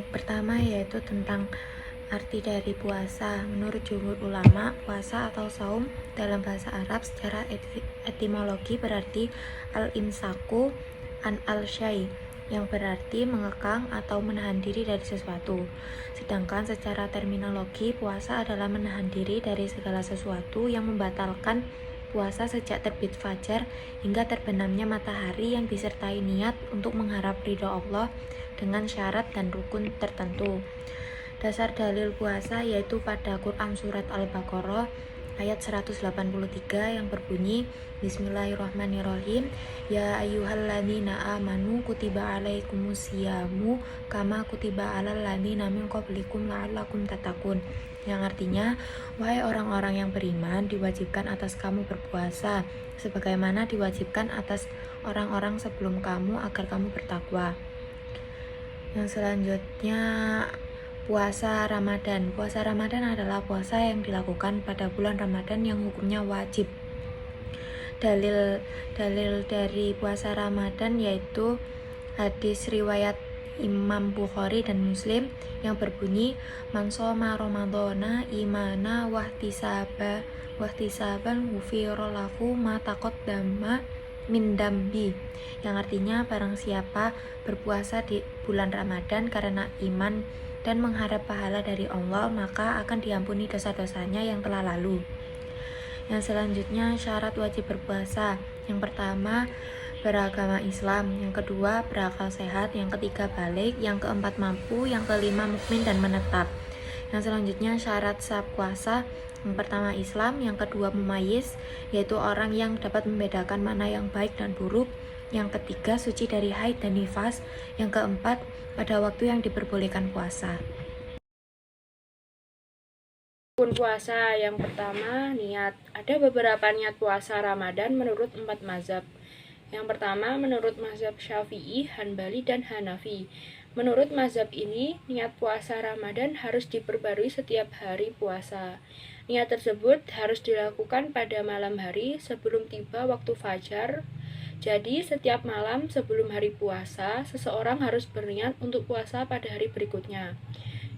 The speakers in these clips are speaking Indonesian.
pertama yaitu tentang arti dari puasa. Menurut jumhur ulama, puasa atau saum dalam bahasa Arab secara etimologi berarti al-imsaku an al-syai, yang berarti mengekang atau menahan diri dari sesuatu. Sedangkan secara terminologi, puasa adalah menahan diri dari segala sesuatu yang membatalkan puasa sejak terbit fajar hingga terbenamnya matahari yang disertai niat untuk mengharap ridho Allah dengan syarat dan rukun tertentu. Dasar dalil puasa yaitu pada Quran surat Al-Baqarah ayat 183 yang berbunyi Bismillahirrahmanirrahim. Ya ayyuhalladzina amanu kutiba alaikumusyamu kama kutiba alal ladzina min qablikum la'allakum tattaqun. Yang artinya, wahai orang-orang yang beriman, diwajibkan atas kamu berpuasa sebagaimana diwajibkan atas orang-orang sebelum kamu agar kamu bertakwa. Yang selanjutnya, puasa Ramadan. Puasa Ramadan adalah puasa yang dilakukan pada bulan Ramadan yang hukumnya wajib. Dalil dari puasa Ramadan yaitu hadis riwayat Imam Bukhari dan Muslim yang berbunyi man shoma ramadhana imana wahtisaban ghufira lahu ma taqaddama min dambi, yang artinya barang siapa berpuasa di bulan Ramadan karena iman dan mengharap pahala dari Allah, maka akan diampuni dosa-dosanya yang telah lalu. Yang selanjutnya, syarat wajib berpuasa. Yang pertama, beragama Islam. Yang kedua, berakal sehat. Yang ketiga, balik. Yang keempat, mampu. Yang kelima, mukmin dan menetap. Yang selanjutnya, syarat sah puasa. Yang pertama, Islam. Yang kedua, mumayyiz, yaitu orang yang dapat membedakan mana yang baik dan buruk. Yang ketiga, suci dari haid dan nifas. Yang keempat, pada waktu yang diperbolehkan puasa. Rukun puasa yang pertama, niat. Ada beberapa niat puasa Ramadan menurut 4 mazhab. Yang pertama, menurut mazhab Syafi'i, Hanbali, dan Hanafi. Menurut mazhab ini, niat puasa Ramadan harus diperbarui setiap hari puasa. Niat tersebut harus dilakukan pada malam hari sebelum tiba waktu fajar. Jadi, setiap malam sebelum hari puasa, seseorang harus berniat untuk puasa pada hari berikutnya.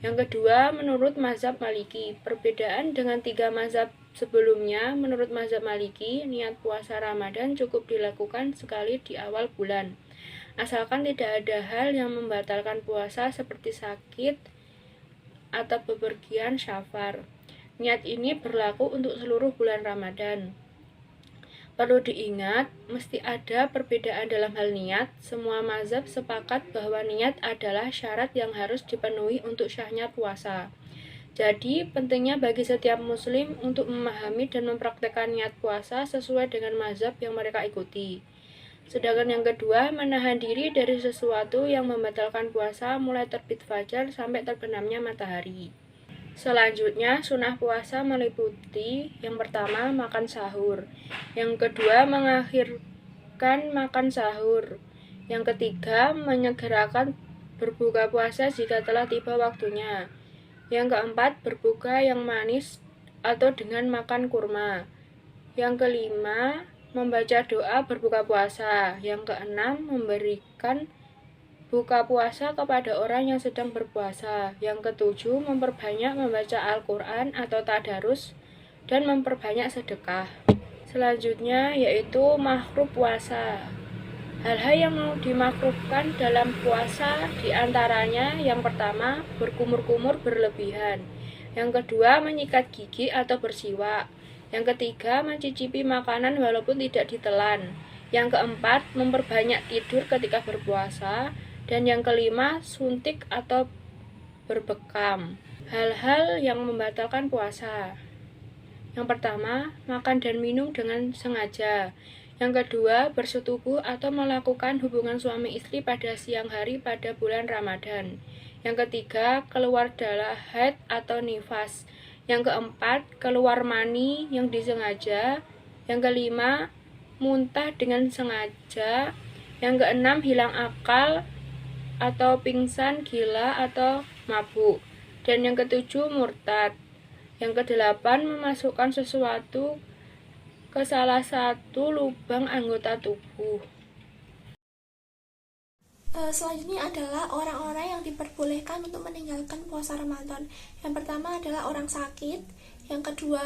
Yang kedua, menurut mazhab Maliki. Perbedaan dengan 3 mazhab sebelumnya, menurut mazhab Maliki, niat puasa Ramadan cukup dilakukan sekali di awal bulan, asalkan tidak ada hal yang membatalkan puasa seperti sakit atau bepergian safar. Niat ini berlaku untuk seluruh bulan Ramadan. Perlu diingat, mesti ada perbedaan dalam hal niat. Semua mazhab sepakat bahwa niat adalah syarat yang harus dipenuhi untuk syahnya puasa. Jadi, pentingnya bagi setiap muslim untuk memahami dan mempraktekkan niat puasa sesuai dengan mazhab yang mereka ikuti. Sedangkan yang kedua, menahan diri dari sesuatu yang membatalkan puasa mulai terbit fajar sampai terbenamnya matahari. Selanjutnya, sunnah puasa meliputi yang pertama, makan sahur. Yang kedua, mengakhirkan makan sahur. Yang ketiga, menyegerakan berbuka puasa jika telah tiba waktunya. Yang keempat, berbuka yang manis atau dengan makan kurma. Yang kelima, membaca doa berbuka puasa. Yang keenam, memberikan buka puasa kepada orang yang sedang berpuasa. Yang ketujuh, memperbanyak membaca Al-Quran atau tadarus dan memperbanyak sedekah. Selanjutnya yaitu makruh puasa. Hal-hal yang mau dimakruhkan dalam puasa diantaranya yang pertama, berkumur-kumur berlebihan. Yang kedua, menyikat gigi atau bersiwak. Yang ketiga, mencicipi makanan walaupun tidak ditelan. Yang keempat, memperbanyak tidur ketika berpuasa. Dan yang kelima, suntik atau berbekam. Hal-hal yang membatalkan puasa. Yang pertama, makan dan minum dengan sengaja. Yang kedua, bersetubuh atau melakukan hubungan suami istri pada siang hari pada bulan Ramadan. Yang ketiga, keluar darah haid atau nifas. Yang keempat, keluar mani yang disengaja. Yang kelima, muntah dengan sengaja. Yang keenam, hilang akal atau pingsan, gila, atau mabuk. Dan yang ketujuh, murtad. Yang kedelapan, memasukkan sesuatu ke salah satu lubang anggota tubuh. Selanjutnya adalah orang-orang yang diperbolehkan untuk meninggalkan puasa Ramadan. Yang pertama adalah orang sakit, yang kedua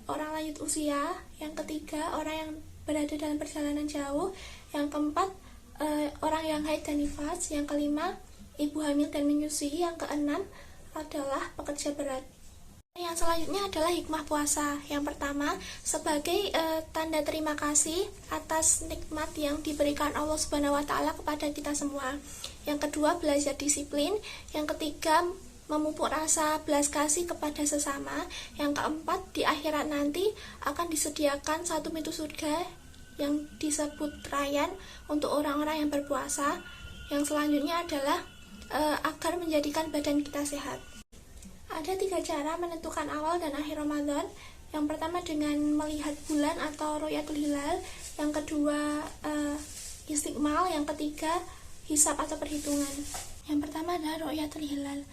orang lanjut usia, yang ketiga orang yang berada dalam perjalanan jauh, yang keempat orang yang haid dan nifas, yang kelima ibu hamil dan menyusui, yang keenam adalah pekerja berat. Yang selanjutnya adalah hikmah puasa. Yang pertama, sebagai tanda terima kasih atas nikmat yang diberikan Allah Subhanahu wa taala kepada kita semua. Yang kedua, belajar disiplin. Yang ketiga, memupuk rasa belas kasih kepada sesama. Yang keempat, di akhirat nanti akan disediakan satu pintu surga yang disebut Rayyan untuk orang-orang yang berpuasa. Yang selanjutnya adalah agar menjadikan badan kita sehat. Ada 3 cara menentukan awal dan akhir Ramadan. Yang pertama dengan melihat bulan atau ru'yatul hilal. Yang kedua istiqmal. Yang ketiga hisab atau perhitungan. Yang pertama adalah ru'yatul hilal.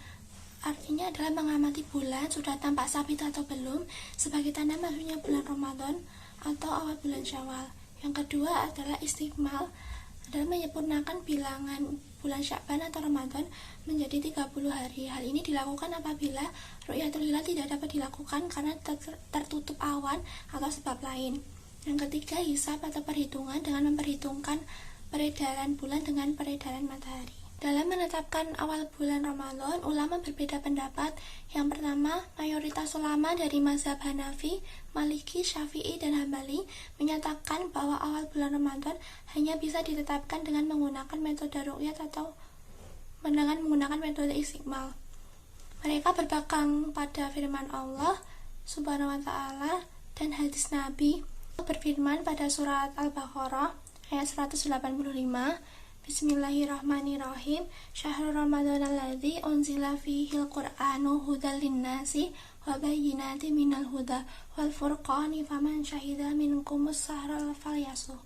Artinya adalah mengamati bulan sudah tampak sabit atau belum sebagai tanda masuknya bulan Ramadan atau awal bulan Syawal. Yang kedua adalah istiqmal, adalah menyempurnakan bilangan bulan Sya'ban atau Ramadan menjadi 30 hari. Hal ini dilakukan apabila ru'yatul hilal tidak dapat dilakukan karena tertutup awan atau sebab lain. Yang ketiga, hisab atau perhitungan dengan memperhitungkan peredaran bulan dengan peredaran matahari. Dalam menetapkan awal bulan Ramadan, ulama berbeda pendapat. Yang pertama, mayoritas ulama dari mazhab Hanafi, Maliki, Syafi'i, dan Hambali menyatakan bahwa awal bulan Ramadan hanya bisa ditetapkan dengan menggunakan metode ru'yat atau dengan menggunakan metode istiqmal. Mereka berpegang pada firman Allah Subhanahu wa taala dan hadis Nabi berfirman pada surat Al-Baqarah ayat 185, Bismillahirrahmanirrahim. Syahrul Ramadan alladzi unzila fihil Qur'anu hudal linnasi wa bayyinatin minal huda wal furqani faman syahida minkumus sahra falyasuh.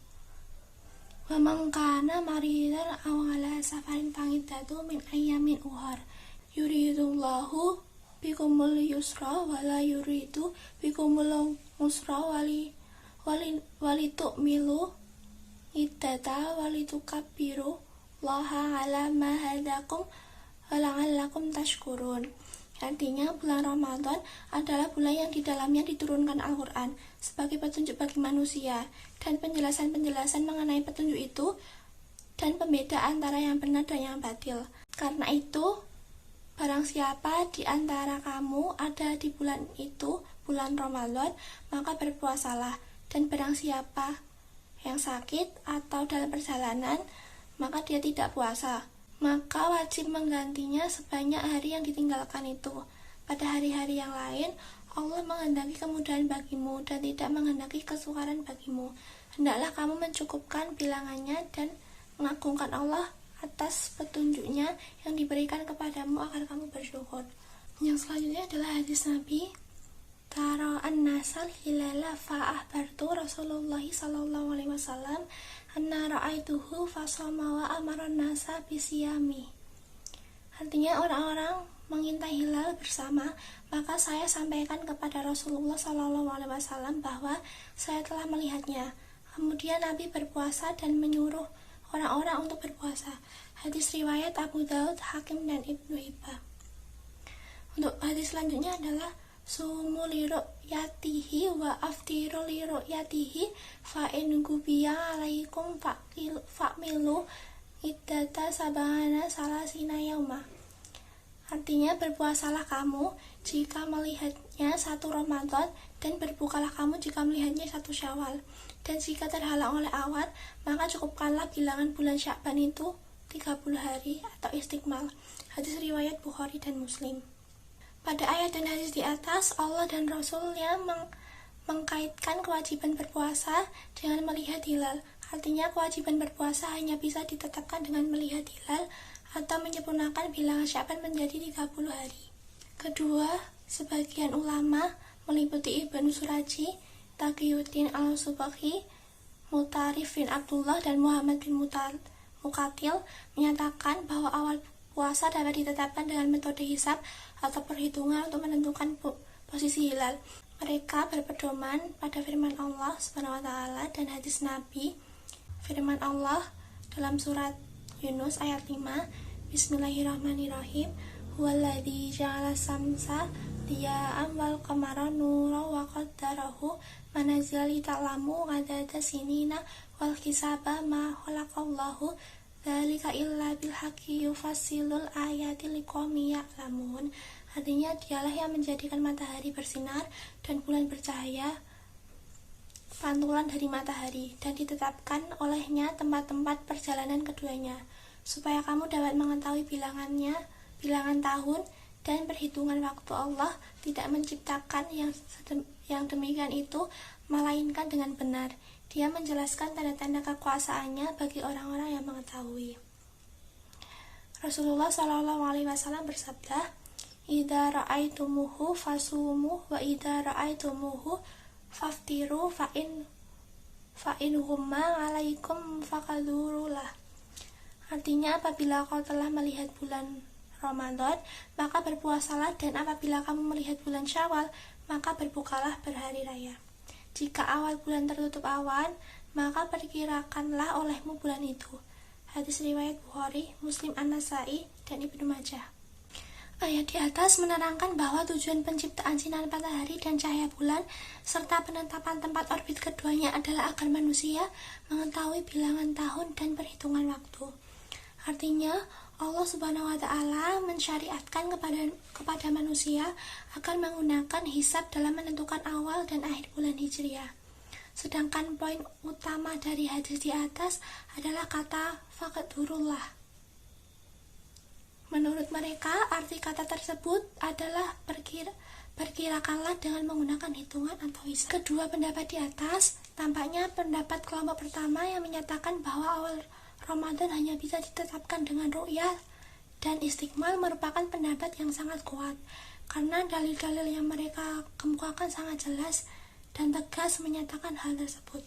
Wa man kana maridan aw ala safarin fa'iddatu min ayyamin ukhar. Yuridullahu bikumul yusra wa la yuridu bikumul usra walitu'milu iddata walitukabbiru Allaha ala ma hadakum wa la'allakum tashkurun. Artinya, bulan Ramadan adalah bulan yang di dalamnya diturunkan Al-Quran sebagai petunjuk bagi manusia, dan penjelasan-penjelasan mengenai petunjuk itu dan pembeda antara yang benar dan yang batil. Karena itu, barang siapa di antara kamu ada di bulan itu, bulan Ramadan, maka berpuasalah. Dan barang siapa yang sakit atau dalam perjalanan, maka dia tidak puasa, maka wajib menggantinya sebanyak hari yang ditinggalkan itu. Pada hari-hari yang lain, Allah menghendaki kemudahan bagimu dan tidak menghendaki kesukaran bagimu. Hendaklah kamu mencukupkan bilangannya dan mengagungkan Allah atas petunjuknya yang diberikan kepadamu agar kamu bersyukur. Yang selanjutnya adalah hadis Nabi, Tara an-nasal hilala fa'ahbartu Rasulullah sallallahu alaihi wasallam anna ra'aituhu fasama wa amara an-nasa bisiyami. Artinya, orang-orang mengintai hilal bersama, maka saya sampaikan kepada Rasulullah sallallahu alaihi wasallam bahwa saya telah melihatnya. Kemudian Nabi berpuasa dan menyuruh orang-orang untuk berpuasa. Hadis riwayat Abu Daud, Hakim, dan Ibnu Hibban. Untuk hadis selanjutnya adalah sumu li ru'yatihi wa aftiru li ru'yatihi fa in gubiya alaikum fa'milu iddata sabana salasina yauma. Artinya, berpuasalah kamu jika melihatnya 1 Ramadan dan berbukalah kamu jika melihatnya 1 Syawal. Dan jika terhalang oleh awan, maka cukupkanlah bilangan bulan Sya'ban itu 30 hari atau istiqmal. Hadis riwayat Bukhari dan Muslim. Pada ayat dan hadis di atas, Allah dan Rasulnya mengkaitkan kewajiban berpuasa dengan melihat hilal. Artinya, kewajiban berpuasa hanya bisa ditetapkan dengan melihat hilal atau menyempurnakan bilangan Sya'ban menjadi 30 hari. Kedua, sebagian ulama meliputi Ibnu Suraji, Taqiyuddin al-Subaghi, Mutarif bin Abdullah, dan Muhammad bin Muqatil menyatakan bahwa awal puasa dapat ditetapkan dengan metode hisab atau perhitungan untuk menentukan posisi hilal. Mereka berpedoman pada firman Allah Subhanahu wa taala dan hadis Nabi. Firman Allah dalam surat Yunus ayat 5. Bismillahirrahmanirrahim. Huwaladzi ja'ala samsa diya'an wal qamara nuran wa qaddarahu manazila li ta'lamu adada sinina wal hisaba ma khalaqallahu dzalika illa bil haqqi yufassilul ayati liqaumin ya'lamun. Artinya, dialah yang menjadikan matahari bersinar dan bulan bercahaya pantulan dari matahari, dan ditetapkan olehnya tempat-tempat perjalanan keduanya, supaya kamu dapat mengetahui bilangan tahun dan perhitungan waktu. Allah tidak menciptakan yang demikian itu melainkan dengan benar. Dia menjelaskan tanda-tanda kekuasaannya bagi orang-orang yang mengetahui. Rasulullah SAW bersabda, "Idza ra'aitumuhu fasumu wa idza ra'aitumuhu faftiru fa'in humma 'alaikum faqadurulah." Artinya, apabila kau telah melihat bulan Ramadan, maka berpuasalah, dan apabila kamu melihat bulan Syawal, maka berbukalah berhari raya. Jika awal bulan tertutup awan, maka perkirakanlah olehmu bulan itu. Hadis riwayat Bukhari, Muslim, An-Nasai, dan Ibnu Majah. Ayat di atas menerangkan bahwa tujuan penciptaan sinar matahari dan cahaya bulan serta penetapan tempat orbit keduanya adalah agar manusia mengetahui bilangan tahun dan perhitungan waktu. Artinya, Allah Subhanahu wa Ta'ala mensyariatkan kepada manusia agar menggunakan hisab dalam menentukan awal dan akhir bulan Hijriah. Sedangkan poin utama dari hadis di atas adalah kata faqdurullah. Menurut mereka, arti kata tersebut adalah perkirakanlah dengan menggunakan hitungan atau hisab. Kedua pendapat di atas, tampaknya pendapat kelompok pertama yang menyatakan bahwa awal Ramadan hanya bisa ditetapkan dengan ru'yah dan istiqmal merupakan pendapat yang sangat kuat, karena dalil-dalil yang mereka kemukakan sangat jelas dan tegas menyatakan hal tersebut.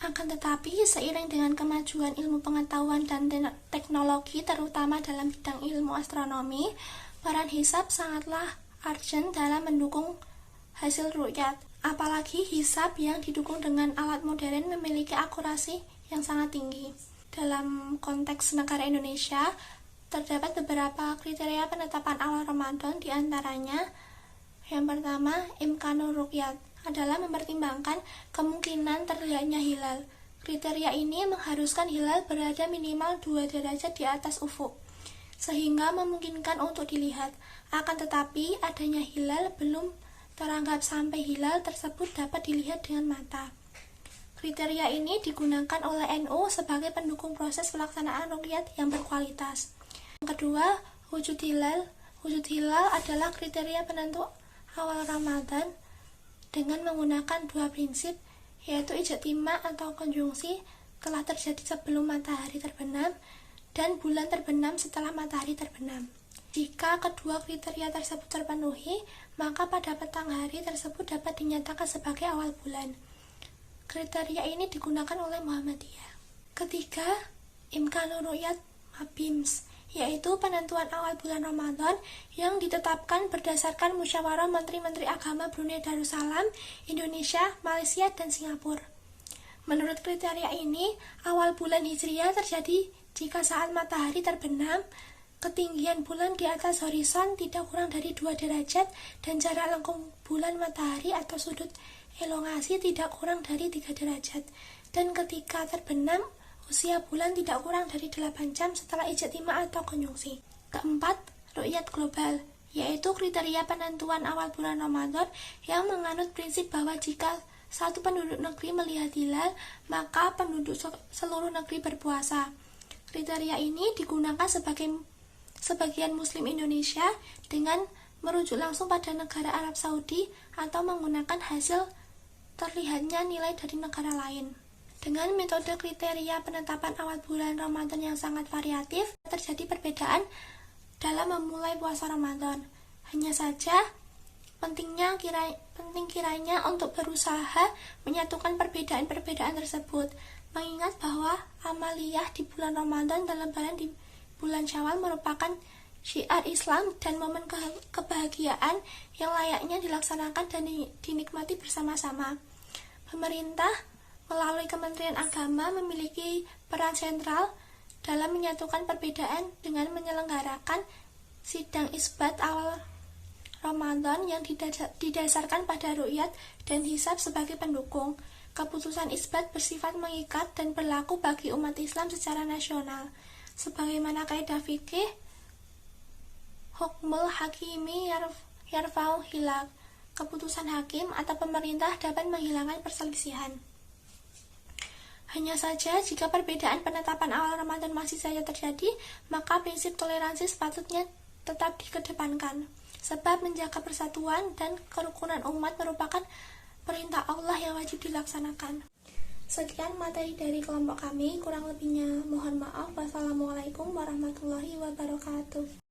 Akan tetapi, seiring dengan kemajuan ilmu pengetahuan dan teknologi, terutama dalam bidang ilmu astronomi, peran hisab sangatlah urgent dalam mendukung hasil ru'yat. Apalagi hisab yang didukung dengan alat modern memiliki akurasi yang sangat tinggi. Dalam konteks negara Indonesia, terdapat beberapa kriteria penetapan awal Ramadan, di antaranya yang pertama, imkanur ru'yat adalah mempertimbangkan kemungkinan terlihatnya hilal. Kriteria ini mengharuskan hilal berada minimal 2 derajat di atas ufuk, sehingga memungkinkan untuk dilihat. Akan tetapi, adanya hilal belum teranggap sampai hilal tersebut dapat dilihat dengan mata. Kriteria ini digunakan oleh NU sebagai pendukung proses pelaksanaan ruqyat yang berkualitas. Yang kedua, wujud hilal. Wujud hilal adalah kriteria penentu awal Ramadan dengan menggunakan 2 prinsip, yaitu ijtima atau konjungsi telah terjadi sebelum matahari terbenam dan bulan terbenam setelah matahari terbenam. Jika kedua kriteria tersebut terpenuhi, maka pada petang hari tersebut dapat dinyatakan sebagai awal bulan. Kriteria ini digunakan oleh Muhammadiyah. Ketiga, imkanur ru'yat mabims, yaitu penentuan awal bulan Ramadan yang ditetapkan berdasarkan musyawarah Menteri-Menteri Agama Brunei Darussalam, Indonesia, Malaysia, dan Singapura. Menurut kriteria ini, awal bulan Hijriah terjadi jika saat matahari terbenam, ketinggian bulan di atas horizon tidak kurang dari 2 derajat dan jarak lengkung bulan matahari atau sudut elongasi tidak kurang dari 3 derajat. Dan ketika terbenam, usia bulan tidak kurang dari 8 jam setelah ijtima atau konjungsi. Keempat, ru'yat global, yaitu kriteria penentuan awal bulan Ramadan yang menganut prinsip bahwa jika satu penduduk negeri melihat hilal, maka penduduk seluruh negeri berpuasa. Kriteria ini digunakan sebagian Muslim Indonesia dengan merujuk langsung pada negara Arab Saudi atau menggunakan hasil terlihatnya nilai dari negara lain. Dengan metode kriteria penetapan awal bulan Ramadan yang sangat variatif, terjadi perbedaan dalam memulai puasa Ramadan. Hanya saja, penting kiranya untuk berusaha menyatukan perbedaan-perbedaan tersebut, mengingat bahwa amaliyah di bulan Ramadan dan lebaran di bulan Syawal merupakan syiar Islam dan momen kebahagiaan yang layaknya dilaksanakan dan dinikmati bersama-sama. Pemerintah melalui Kementerian Agama memiliki peran sentral dalam menyatukan perbedaan dengan menyelenggarakan sidang isbat awal Ramadan yang didasarkan pada ru'yat dan hisab sebagai pendukung. Keputusan isbat bersifat mengikat dan berlaku bagi umat Islam secara nasional. Sebagaimana kaidah fikih, hukmul hakimi yarfa'u hilaf. Keputusan hakim atau pemerintah dapat menghilangkan perselisihan. Hanya saja, jika perbedaan penetapan awal Ramadan masih saja terjadi, maka prinsip toleransi sepatutnya tetap dikedepankan. Sebab menjaga persatuan dan kerukunan umat merupakan perintah Allah yang wajib dilaksanakan. Sekian materi dari kelompok kami, kurang lebihnya mohon maaf. Wassalamualaikum warahmatullahi wabarakatuh.